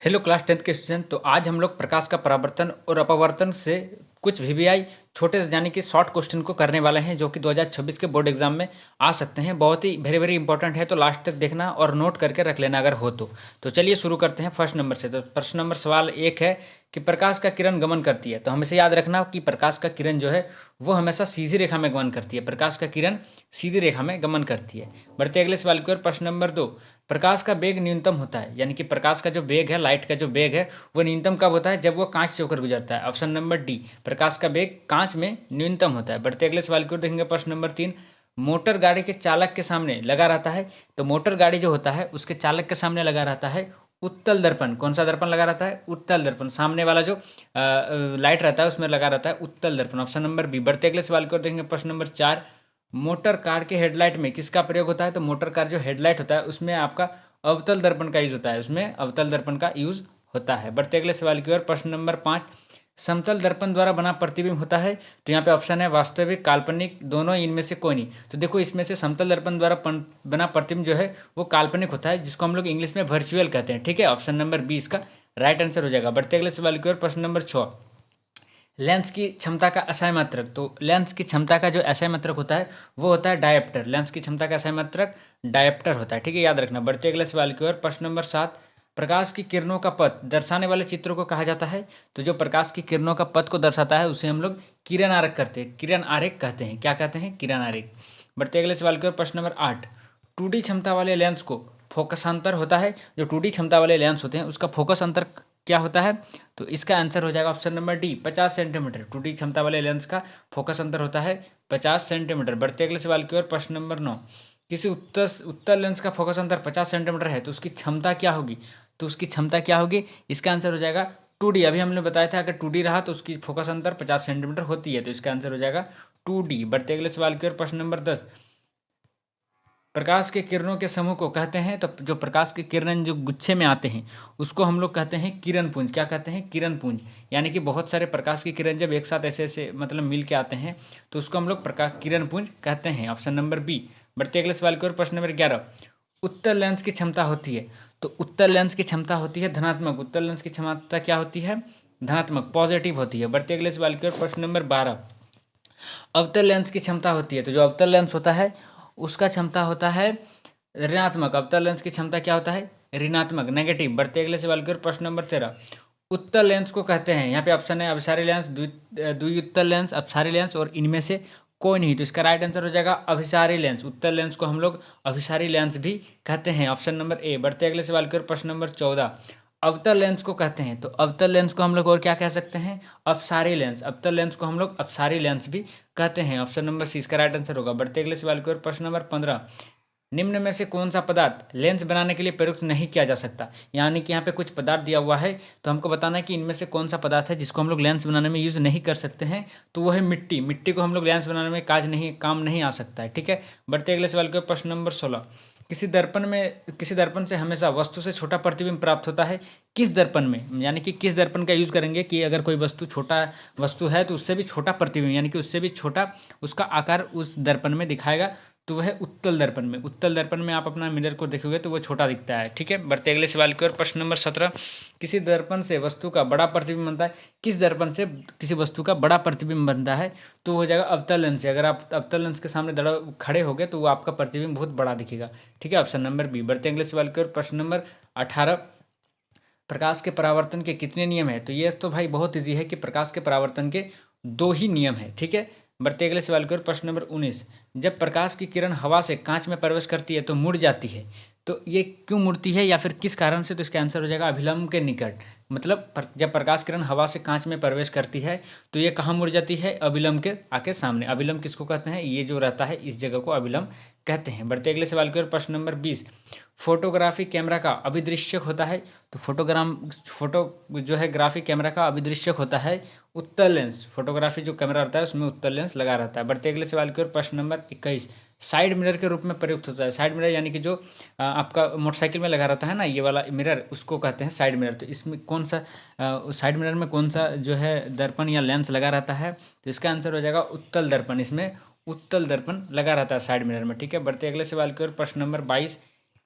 Hello class 10th के student. तो आज हम लोग प्रकाश का परावर्तन और अपवर्तन से कुछ वीवीआई छोटे से यानी कि शॉर्ट क्वेश्चन को करने वाले हैं जो कि 2026 के बोर्ड एग्जाम में आ सकते हैं। बहुत ही वेरी वेरी इंपॉर्टेंट है, तो लास्ट तक देखना और नोट करके रख लेना अगर हो तो चलिए शुरू करते हैं फर्स्ट नंबर से। तो फर्स्ट नंबर सवाल एक है कि प्रकाश का किरण गमन करती है। तो हमेशा याद रखना कि प्रकाश का किरण जो है वो हमेशा सीधी रेखा में गमन करती है। प्रकाश का किरण सीधी रेखा में गमन करती है। बढ़ते अगले सवाल की ओर। प्रश्न नंबर 2, प्रकाश का वेग न्यूनतम होता है, यानी कि प्रकाश का जो वेग है, लाइट का जो वेग है, वो न्यूनतम कब होता है? जब वो कांच से होकर गुजरता है। ऑप्शन नंबर डी, प्रकाश का वेग कांच में न्यूनतम होता है। बढ़ते अगले सवाल की ओर देखेंगे। प्रश्न नंबर 3, मोटर गाड़ी के चालक के सामने लगा रहता है। तो मोटर गाड़ी जो होता है उसके चालक के सामने लगा रहता है उत्तल दर्पण। कौन सा दर्पण लगा रहता है? उत्तल दर्पण। सामने वाला जो लाइट रहता है उसमें लगा रहता है उत्तल दर्पण। Option number B. बढ़ते अगले सवाल की ओर देखेंगे। प्रश्न नंबर 4, मोटर कार के हेडलाइट में किसका प्रयोग होता है? तो मोटर कार जो हेडलाइट होता है उसमें आपका अवतल दर्पण का यूज होता है, उसमें अवतल दर्पण का यूज होता है। बढ़ते अगले सवाल की ओर। प्रश्न नंबर 5, समतल दर्पण द्वारा बना प्रतिबिंब होता है। तो यहाँ पे ऑप्शन है वास्तविक, काल्पनिक, दोनों, इनमें से कोई नहीं। तो देखो इसमें से समतल दर्पण द्वारा बना प्रतिबिंब जो है वो काल्पनिक होता है, जिसको हम लोग इंग्लिश में वर्चुअल कहते हैं। ठीक है, ऑप्शन नंबर बी इसका राइट आंसर हो जाएगा। बढ़ते अगले सवाल की ओर। प्रश्न नंबर 6, लेंस की क्षमता का असाय मात्रक। तो लेंस की क्षमता का जो असाय मात्रक होता है वो होता है डायप्टर। लेंस की क्षमता का असाय मात्रक डायप्टर होता है। ठीक है, याद रखना। बढ़ते अगले सवाल की ओर। प्रश्न नंबर 7, प्रकाश की किरणों का पथ दर्शाने वाले चित्रों को कहा जाता है। तो जो प्रकाश की किरणों का पथ को दर्शाता है उसे हम लोग किरण आरेख करते हैं, किरण आरेख कहते हैं। क्या कहते हैं? किरण आरेख। बढ़ते अगले सवाल की ओर। प्रश्न नंबर 8, 2D क्षमता वाले लेंस को फोकसांतर होता है। जो 2D क्षमता वाले लेंस होते हैं उसका फोकस अंतर क्या होता है? तो इसका आंसर हो जाएगा option number D, 50 centimetre. 2D क्षमता वाले लेंस का फोकस अंतर होता है 50 सेंटीमीटर। बढ़ते अगले सवाल की ओर। प्रश्न नंबर 9, किसी उत्तर लेंस का फोकस अंतर 50 सेंटीमीटर है तो उसकी क्षमता क्या होगी? तो उसकी क्षमता क्या होगी? इसका आंसर हो जाएगा 2D। अभी हमने बताया था अगर 2D रहा तो उसकी फोकस अंतर 50 सेंटीमीटर होती है, तो इसका आंसर हो जाएगा 2D। बढ़ते अगले सवाल की ओर। प्रश्न नंबर 10, प्रकाश के किरणों के समूह को कहते हैं। तो जो प्रकाश के किरण जो गुच्छे में आते हैं उसको हम लोग कहते हैं किरण पुंज। क्या कहते हैं? किरण पुंज। यानी कि बहुत सारे प्रकाश की किरण जब एक साथ ऐसे ऐसे मतलब मिल के आते हैं तो उसको हम लोग प्रकाश किरण पुंज कहते हैं। Option number B. बढ़ते अगले सवाल की ओर। प्रश्न नंबर 11, उत्तल लेंस की क्षमता होती है। तो उत्तल लेंस की क्षमता होती है धनात्मक। उत्तल लेंस की क्षमता क्या होती है? धनात्मक, पॉजिटिव होती है। बढ़ते अगले सवाल की ओर। प्रश्न नंबर 12, अवतल लेंस की क्षमता होती है। तो जो अवतल लेंस होता है उसका क्षमता होता है ऋणात्मक। अवतल लेंस की क्षमता क्या होता है? ऋणात्मक, नेगेटिव। बढ़ते अगले सवाल की ओर। प्रश्न नंबर 13, उत्तल लेंस को कहते हैं। यहाँ पे ऑप्शन है अभिसारी लेंस, द्विउत्तल लेंस, अपसारी लेंस और इनमें से कोई नहीं। तो इसका राइट आंसर हो जाएगा अभिसारी लेंस। उत्तल लेंस को हम लोग अभिसारी लेंस भी कहते हैं। Option number A. बढ़ते अगले सवाल की ओर। प्रश्न नंबर 14, अवतल लेंस को कहते हैं। तो अवतल लेंस को हम लोग और क्या कह सकते हैं? अपसारी लेंस। अवतल लेंस को हम लोग अपसारी लेंस भी कहते हैं। ऑप्शन नंबर सी इसका राइट आंसर होगा। बढ़ते अगले सवाल की ओर। प्रश्न नंबर 15, निम्न में से कौन सा पदार्थ लेंस बनाने के लिए प्रयुक्त नहीं किया जा सकता? यानी कि यहाँ पे कुछ पदार्थ दिया हुआ है तो हमको बताना है कि इनमें से कौन सा पदार्थ है जिसको हम लोग लेंस बनाने में यूज़ नहीं कर सकते हैं। तो वो है मिट्टी। मिट्टी को हम लोग लेंस बनाने में काम नहीं आ सकता है। ठीक है। बढ़ते अगले सवाल के प्रश्न नंबर 16, किसी दर्पण से हमेशा वस्तु से छोटा प्रतिबिंब प्राप्त होता है। किस दर्पण में, यानी कि किस दर्पण का यूज़ करेंगे कि अगर कोई छोटा वस्तु है तो उससे भी छोटा प्रतिबिंब, यानी कि उससे भी छोटा उसका आकार उस दर्पण में दिखाएगा, तो वह उत्तल दर्पण में। उत्तल दर्पण में आप अपना मिरर को देखोगे तो वो छोटा दिखता है। ठीक है। बढ़ते अगले सवाल की ओर। प्रश्न नंबर 17, किसी दर्पण से वस्तु का बड़ा प्रतिबिंब बनता है। किस दर्पण से किसी वस्तु का बड़ा प्रतिबिंब बनता है? तो हो जाएगा अवतल लेंस से। अगर आप अवतल लेंस के सामने खड़े हो गए तो वो आपका प्रतिबिंब बहुत बड़ा दिखेगा। ठीक है, ऑप्शन नंबर बी। बढ़ते अगले सवाल की ओर। प्रश्न नंबर 18, प्रकाश के परावर्तन के कितने नियम है? तो ये तो भाई बहुत ईजी है कि प्रकाश के परावर्तन के दो ही नियम है। ठीक है। बढ़ते अगले सवाल की ओर। प्रश्न नंबर 19, जब प्रकाश की किरण हवा से कांच में प्रवेश करती है तो मुड़ जाती है। तो ये क्यों मुड़ती है या फिर किस कारण से? तो इसका आंसर हो जाएगा अभिलंब के निकट। मतलब जब प्रकाश किरण हवा से कांच में प्रवेश करती है तो ये कहाँ मुड़ जाती है? अभिलंब के आके सामने। अभिलंब किसको कहते हैं? ये जो रहता है इस जगह को अभिलंब कहते हैं। बढ़ते अगले सवाल की ओर। प्रश्न नंबर 20, फोटोग्राफी कैमरा का अभिदृश्यक होता है। तो फोटो जो है ग्राफी कैमरा का अभिदृश्यक होता है उत्तल लेंस। फोटोग्राफी जो कैमरा रहता है उसमें उत्तल लेंस लगा रहता है। बढ़ते अगले सवाल की ओर। प्रश्न नंबर 21, साइड मिरर के रूप में प्रयुक्त होता है। साइड मिरर यानी कि जो आपका मोटरसाइकिल में लगा रहता है ना, ये वाला मिरर, उसको कहते हैं साइड मिरर। तो इसमें कौन सा साइड मिरर में कौन सा जो है दर्पण या लेंस लगा रहता है? तो इसका आंसर हो जाएगा उत्तल दर्पण। इसमें उत्तल दर्पण लगा रहता है साइड मिरर में। ठीक है। बढ़ते अगले सवाल की ओर। प्रश्न नंबर 22,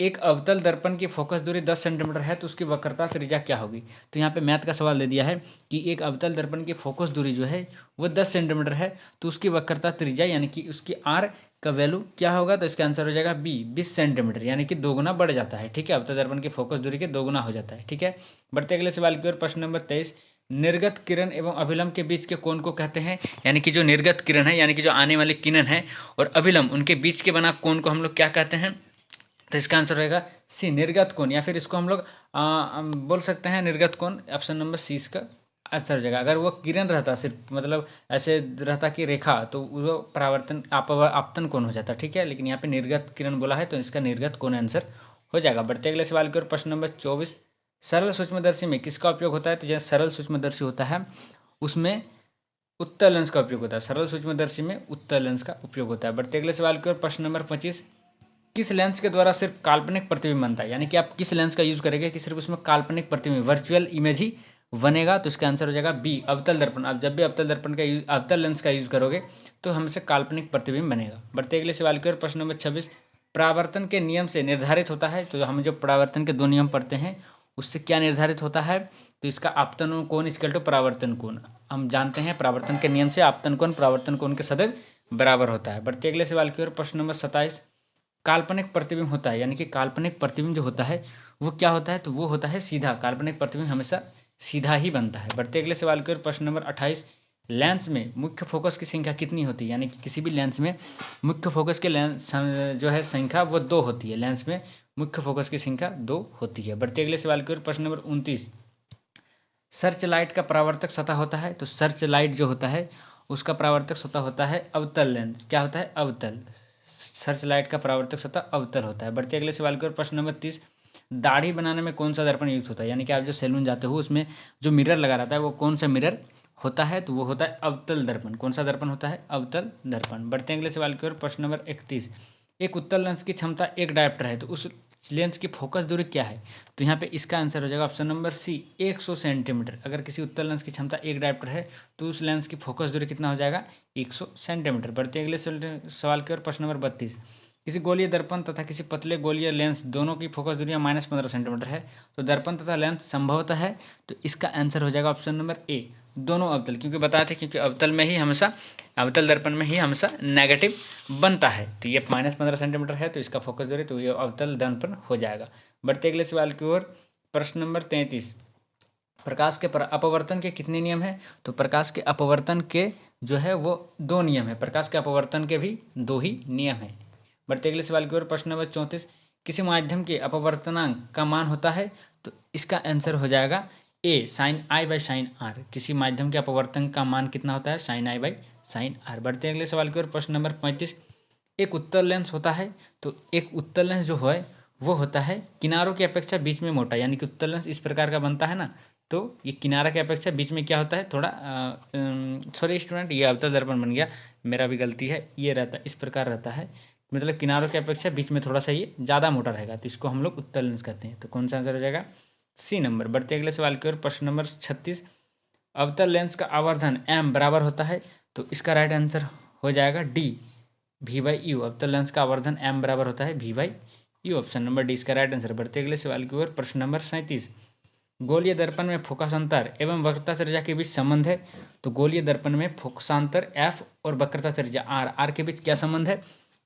एक अवतल दर्पण की फोकस दूरी 10 सेंटीमीटर है तो उसकी वक्रता त्रिज्या क्या होगी। तो यहाँ पे मैथ का सवाल दे दिया है कि एक अवतल दर्पण की फोकस दूरी जो है वो 10 सेंटीमीटर है तो उसकी वक्रता त्रिज्या यानी कि उसकी आर का वैल्यू क्या होगा। तो इसका आंसर हो जाएगा बी 20 सेंटीमीटर, यानी कि दोगुना बढ़ जाता है। ठीक है, अवतल दर्पण की फोकस दूरी के दोगुना हो जाता है। ठीक है, बढ़ते अगले सवाल की ओर। प्रश्न नंबर 23, निर्गत किरण एवं अभिलंब के बीच के कोण को कहते हैं। यानी कि जो निर्गत किरण है यानी कि जो आने वाली किरण है और अभिलंब उनके बीच के बना कोण को हम लोग क्या कहते हैं। तो इसका आंसर रहेगा सी निर्गत कोण, या फिर इसको हम लोग बोल सकते हैं निर्गत कोण। ऑप्शन नंबर सी इसका आंसर हो जाएगा। अगर वो किरण रहता सिर्फ मतलब ऐसे रहता कि रेखा तो वो परावर्तन आपतन कोण हो जाता। ठीक है, लेकिन यहाँ पे निर्गत किरण बोला है तो इसका निर्गत कोण आंसर हो जाएगा। बढ़ते अगले सवाल की ओर। प्रश्न नंबर 24, सरल सूक्ष्मदर्शी में किसका उपयोग होता है। तो जैसे सरल सूक्ष्मदर्शी होता है उसमें उत्तल लेंस का उपयोग होता है। सरल सूक्ष्मदर्शी में उत्तल लेंस का उपयोग होता है। बढ़ते अगले सवाल की ओर। प्रश्न नंबर 25, किस लेंस के द्वारा सिर्फ काल्पनिक प्रतिबिंब बनता है। यानी कि आप किस लेंस का यूज करेंगे कि सिर्फ उसमें काल्पनिक प्रतिबिंब वर्चुअल इमेज ही बनेगा। तो इसका आंसर हो जाएगा बी अवतल दर्पण। आप जब भी अवतल दर्पण का अवतल लेंस का यूज करोगे तो हमसे काल्पनिक प्रतिबिंब बनेगा। बढ़ते अगले सवाल की ओर। प्रश्न नंबर 26, परावर्तन के नियम से निर्धारित होता है। तो हम जो परावर्तन के दो नियम पढ़ते हैं उससे क्या निर्धारित होता है। तो इसका आपतन कोण इक्वल टू परावर्तन कोण। हम जानते हैं परावर्तन के नियम से आपतन कोण परावर्तन कोण के सदैव बराबर होता है। बढ़ते अगले सवाल की ओर। प्रश्न नंबर 27, काल्पनिक प्रतिबिंब होता है। यानी कि काल्पनिक प्रतिबिंब जो होता है वो क्या होता है। तो वो होता है सीधा। काल्पनिक प्रतिबिंब हमेशा सीधा ही बनता है। बढ़ते अगले सवाल की ओर। प्रश्न नंबर 28, लेंस में मुख्य फोकस की संख्या कितनी होती है। यानी कि किसी भी लेंस में मुख्य फोकस के लेंस जो है संख्या वो 2 होती है। लेंस में मुख्य फोकस की संख्या 2 होती है। बढ़ते अगले सवाल की ओर। प्रश्न नंबर 29, सर्च लाइट का परावर्तक सतह होता है। तो सर्च लाइट जो होता है उसका परावर्तक सतह होता है अवतल लेंस। क्या होता है, अवतल। सर्च लाइट का परावर्तक सतह अवतल होता है। बढ़ते अगले सवाल की ओर। प्रश्न नंबर 30, दाढ़ी बनाने में कौन सा दर्पण युक्त होता है। यानी कि आप जो सैलून जाते हो उसमें जो मिरर लगा रहता है वो कौन सा मिरर होता है। तो वो होता है अवतल दर्पण। कौन सा दर्पण होता है, अवतल दर्पण। बढ़ते अगले सवाल की ओर। प्रश्न नंबर 31, एक उत्तल लेंस की क्षमता 1 डायोप्टर है तो उस लेंस की फोकस दूरी क्या है। तो यहाँ पे इसका आंसर हो जाएगा ऑप्शन नंबर सी 100 सेंटीमीटर। अगर किसी उत्तल लेंस की क्षमता 1 डायोप्टर है तो उस लेंस की फोकस दूरी कितना हो जाएगा, 100 सेंटीमीटर। बढ़ते अगले सवाल की ओर। प्रश्न नंबर 32, किसी गोलीय दर्पण तथा किसी पतले गोलीय लेंस दोनों की फोकस दूरियां -15 सेंटीमीटर है तो दर्पण तथा लेंस संभवतः है। तो इसका आंसर हो जाएगा ऑप्शन नंबर ए दोनों अवतल। क्योंकि बताए थे क्योंकि अवतल में ही हमेशा अवतल दर्पण में ही हमेशा नेगेटिव बनता है। तो ये -15 सेंटीमीटर है तो इसका फोकस दूरी तो ये अवतल दर्पण हो जाएगा। बढ़ते अगले सवाल की ओर। प्रश्न नंबर 33, प्रकाश के अपवर्तन के कितने नियम हैं। तो प्रकाश के अपवर्तन के जो है वो 2 नियम है। प्रकाश के अपवर्तन के भी 2 ही नियम है। बढ़ते अगले सवाल की ओर। प्रश्न नंबर 34, किसी माध्यम के अपवर्तनांक का मान होता है। तो इसका आंसर हो जाएगा A sine I by sine R. किसी माध्यम के अपवर्तन का मान कितना होता है, sine I by sine R. बढ़ते अगले सवाल की ओर। प्रश्न नंबर 35, एक उत्तल लेंस होता है तो एक उत्तल लेंस जो है वो होता है किनारों की अपेक्षा बीच में मोटा। यानी कि उत्तल लेंस इस प्रकार का बनता है ना तो ये किनारा की अपेक्षा बीच में क्या होता है थोड़ा सॉरी स्टूडेंट, ये अवतल दर्पण बन गया, मेरा भी गलती है। ये रहता इस प्रकार रहता है, मतलब किनारों की अपेक्षा बीच में थोड़ा सा ये ज़्यादा मोटा रहेगा तो इसको हम लोग उत्तल लेंस कहते हैं। तो कौन सा आंसर हो जाएगा, सी नंबर। बढ़ते अगले सवाल की ओर। प्रश्न नंबर 36, अवतल लेंस का आवर्धन एम बराबर होता है तो इसका राइट आंसर हो जाएगा डी वी बाई यू। अवतल लेंस का आवर्धन एम बराबर होता है V by U. Option number D इसका राइट आंसर। बढ़ते अगले सवाल की ओर। प्रश्न नंबर 37, गोलीय दर्पण में फोकसांतर एवं वक्रता त्रिज्या के बीच संबंध है। तो गोलीय दर्पण में फोकसांतर एफ और वक्रता त्रिज्या आर के बीच क्या संबंध है।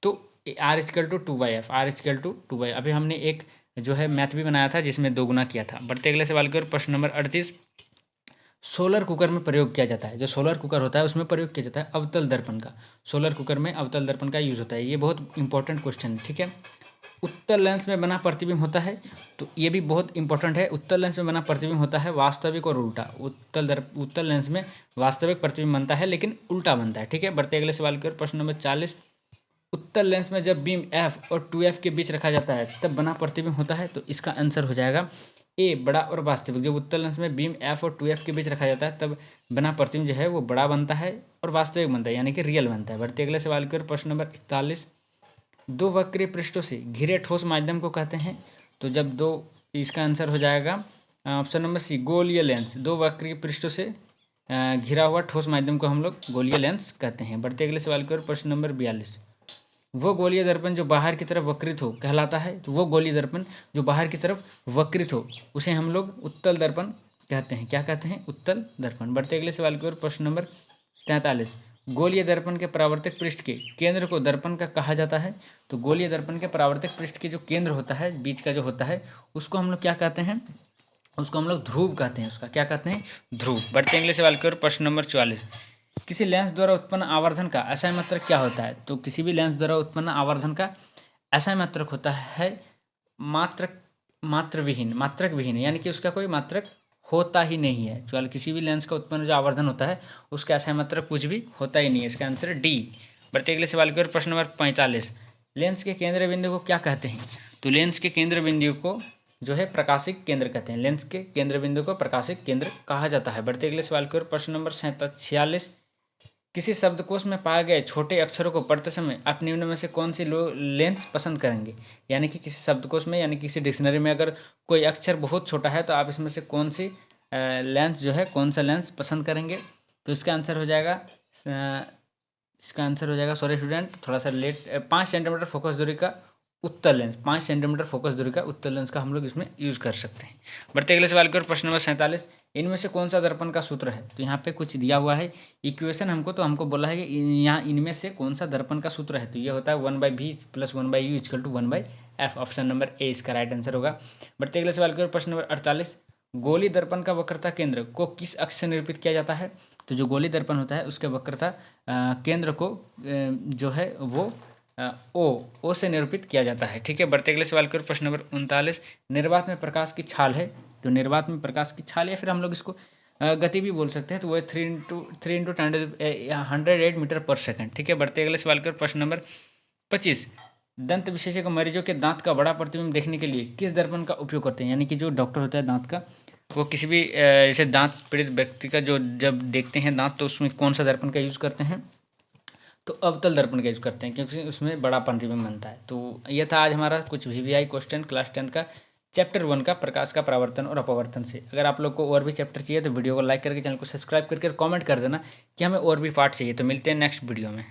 तो R is equal to 2/f, R is equal to 2/f। अभी हमने एक जो है मैथ भी बनाया था जिसमें 2 गुना किया था। बढ़ते अगले सवाल की ओर। प्रश्न नंबर 38, सोलर कुकर में प्रयोग किया जाता है। जो सोलर कुकर होता है उसमें प्रयोग किया जाता है अवतल दर्पण का। सोलर कुकर में अवतल दर्पण का यूज होता है। ये बहुत इंपॉर्टेंट क्वेश्चन है, ठीक है। उत्तल लेंस में बना प्रतिबिंब होता है तो ये भी बहुत इंपॉर्टेंट है। उत्तल लेंस में बना प्रतिबिंब होता है वास्तविक और उल्टा। उत्तल लेंस में वास्तविक प्रतिबिंब बनता है लेकिन उल्टा बनता है, ठीक है। बढ़ते अगले सवाल की ओर। प्रश्न नंबर 40, उत्तल लेंस में जब बीम एफ और 2f के बीच रखा जाता है तब बना प्रतिबिंब होता है। तो इसका आंसर हो जाएगा ए बड़ा और वास्तविक। जब उत्तल लेंस में बीम एफ और 2f के बीच रखा जाता है तब बना प्रतिबिंब जो है वो बड़ा बनता है और वास्तविक बनता है यानी कि रियल बनता है। बढ़ते अगले सवाल की ओर। प्रश्न नंबर 41, दो वक्रीय पृष्ठों से घिरे ठोस माध्यम को कहते हैं। तो जब दो, इसका आंसर हो जाएगा ऑप्शन नंबर सी गोलीय लेंस। दो वक्रीय पृष्ठों से घिरा हुआ ठोस माध्यम को हम लोग गोलीय लेंस कहते हैं। बढ़ते अगले सवाल की ओर। प्रश्न नंबर 42, वो गोलीय दर्पण जो बाहर की तरफ वक्रित हो कहलाता है। तो वो गोलीय दर्पण जो बाहर की तरफ वक्रित हो उसे हम लोग उत्तल दर्पण कहते हैं। क्या कहते हैं? उत्तल दर्पण। बढ़ते अगले सवाल की ओर। प्रश्न नंबर 43। गोलीय दर्पण के परावर्तक पृष्ठ के केंद्र को दर्पण का कहा जाता है। तो गोलीय दर्पण के परावर्तक पृष्ठ के जो केंद्र होता है, बीच का जो होता है, उसको हम लोग क्या कहते हैं? उसको हम लोग ध्रुव कहते हैं। उसका क्या कहते हैं? ध्रुव। बढ़ते अगले सवाल की ओर। प्रश्न नंबर 44। किसी लेंस द्वारा उत्पन्न आवर्धन का असाई मात्रक क्या होता है? तो किसी भी लेंस द्वारा उत्पन्न आवर्धन का असाई मात्रक होता है मात्रक विहीन, यानी कि उसका कोई मात्रक होता ही नहीं है। जो किसी भी लेंस का उत्पन्न जो आवर्धन होता है उसका असाई मात्रक कुछ भी होता ही नहीं है। इसका आंसर डी। बढ़ते अगले सवाल की ओर। प्रश्न नंबर 45। लेंस के केंद्र बिंदु को क्या कहते हैं? तो लेंस के केंद्र बिंदु को जो है प्रकाशिक केंद्र कहते हैं। लेंस के केंद्र बिंदु को प्रकाशिक केंद्र कहा जाता है। बढ़ते अगले सवाल की ओर। प्रश्न नंबर 46। किसी शब्दकोश में पाए गए छोटे अक्षरों को पढ़ते समय आप निम्न में से कौन सी लेंस पसंद करेंगे? यानी कि किसी शब्दकोश में, यानी किसी डिक्शनरी में अगर कोई अक्षर बहुत छोटा है तो आप इसमें से कौन सी लेंस जो है, कौन सा लेंस पसंद करेंगे? तो इसका आंसर हो जाएगा सॉरी स्टूडेंट, थोड़ा सा लेट, 5 सेंटीमीटर फोकस दूरी का उत्तल लेंस, 5 सेंटीमीटर फोकस दूरी का उत्तल लेंस का हम लोग इसमें यूज़ कर सकते हैं। बढ़ते अगले सवाल की ओर। प्रश्न नंबर 47। इनमें से कौन सा दर्पण का सूत्र है? तो यहाँ पे कुछ दिया हुआ है इक्वेशन हमको, तो हमको बोला है कि यहाँ इनमें से कौन सा दर्पण का सूत्र है। तो ये होता है 1/v + 1/u = 1/f। Option number A इसका राइट आंसर होगा। बढ़ते अगले सवाल की ओर। प्रश्न नंबर 48। गोली दर्पण का वक्रता केंद्र को किस अक्ष से निरूपित किया जाता है? तो जो गोली दर्पण होता है उसके वक्रता केंद्र को जो है वो ओ से निरूपित किया जाता है। ठीक है। बढ़ते अगले सवाल की ओर। प्रश्न नंबर 39। निर्वात में प्रकाश की छाल है। तो निर्वात में प्रकाश की छाल, या फिर हम लोग इसको गति भी बोल सकते हैं, तो वो है 3 × 10⁸ मीटर पर सेकंड। ठीक है। बढ़ते अगले सवाल की ओर। प्रश्न नंबर 25। दंत विशेषज्ञ मरीजों के दांत का बड़ा प्रतिबिंब देखने के लिए किस दर्पण का उपयोग करते हैं? यानी कि जो डॉक्टर होता है दांत का, वो किसी भी जैसे दांत पीड़ित व्यक्ति का जो जब देखते हैं दांत, तो उसमें कौन सा दर्पण का यूज़ करते हैं? तो अवतल दर्पण का यूज़ करते हैं, क्योंकि उसमें बड़ा प्रतिबिंब बनता है। तो यह था आज हमारा कुछ VVI क्वेश्चन क्लास 10 का चैप्टर 1 का, प्रकाश का परावर्तन और अपवर्तन से। अगर आप लोग को और भी चैप्टर चाहिए तो वीडियो को लाइक करके चैनल को सब्सक्राइब करके कमेंट कर देना कि हमें और भी पार्ट चाहिए। तो मिलते हैं नेक्स्ट वीडियो में।